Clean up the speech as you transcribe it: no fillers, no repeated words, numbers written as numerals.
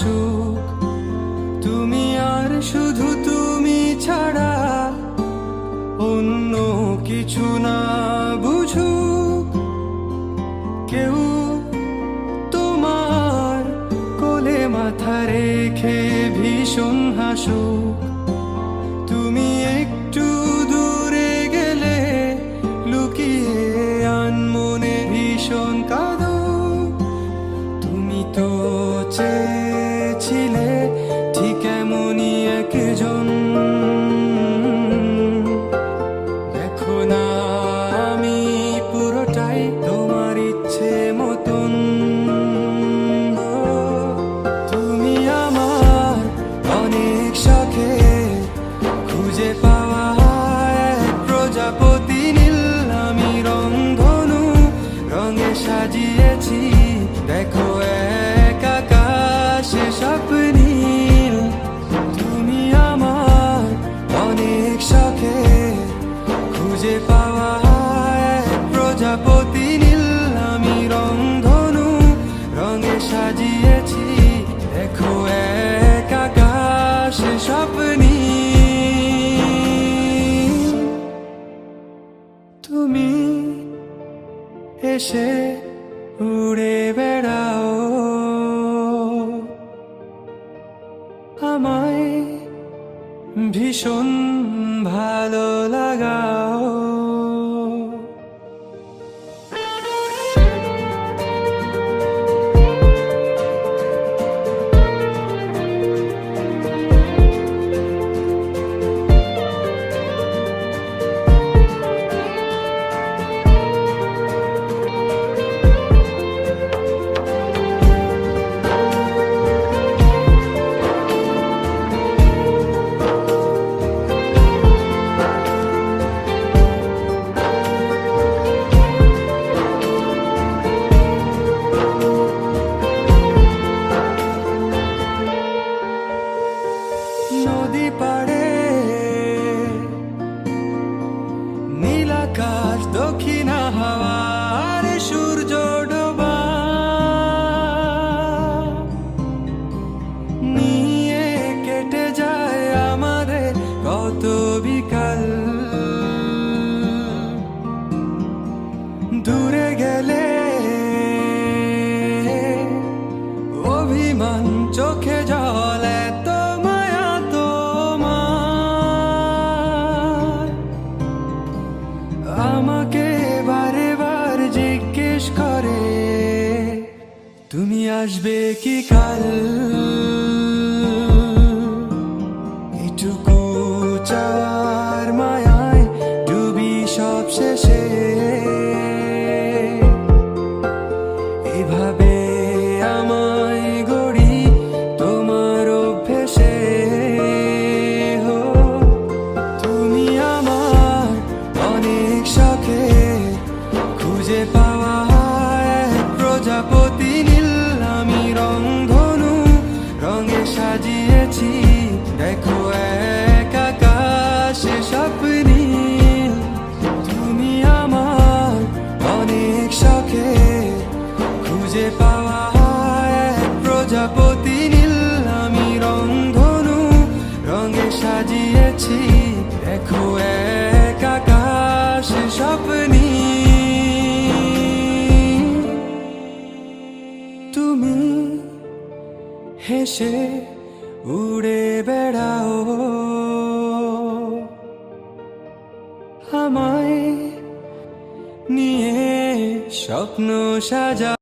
সুখ। তুমি আর শুধু তুমি ছাড়া অন্য কিছু না বুঝুক কেউ, তোমার কোলে মাথা রেখে ভীষণ হাসুক। তুমি একটু দূরে গেলে লুকিয়ে আনমনে ভীষণ কাঁদুক। তুমি তো চেয়েছিলে ঠিক এমনই একজন, দেখো না আমি পুরোটাই তোমার ইচ্ছে মতন। তুমি আমার অনেক শখে খুঁজে পাওয়া এক প্রজাপতি নীল, আমি রংধনু রঙে সাজিয়েছি, দেখো এক আকাশে স্বপ্নীল। তুমি আমার অনেক শখে খুঁজে পাওয়া এক প্রজাপতি নীল, আমি রংধনু রঙে সাজিয়েছি, দেখো এক আকাশে স্বপ্নীল। তুমি এসে উড়ে বেড়াও, আমায় ভীষণ ভালো লাগাও। নদী পাড়ে নীল আকাশ, দক্ষিণা হাওয়া আর সূর্য ডোবা নিয়ে কেটে যায় আমাদের কত বিকাল। দূরে গেলে অভিমান, চোখে জল, এত মায়া তোমার। আমাকে বারে বার জিজ্ঞেস করে তুমি আসবে কি কাল। এটুকু চাওয়ার মায়ায় ডুবি সব শেষে, এভাবে আমায় গড়ি তোমার অভ্যেসে। তুমি আমার অনেক শখে খুঁজে পাওয়া এক প্রজাপতি নীল, আমি রংধনু রঙে সাজিয়েছি, দেখো এক আকাশে স্বপ্নীল। তুমি আমার অনেক শখে খুঁজে পাওয়া এক প্রজাপতি নীল, আমি রংধনু রঙে সাজিয়েছি, দেখো এক আকাশে স্বপ্নীল। তুমি হেসে উড়ে বেড়াও, আমায় নিয়ে স্বপ্ন সাজা।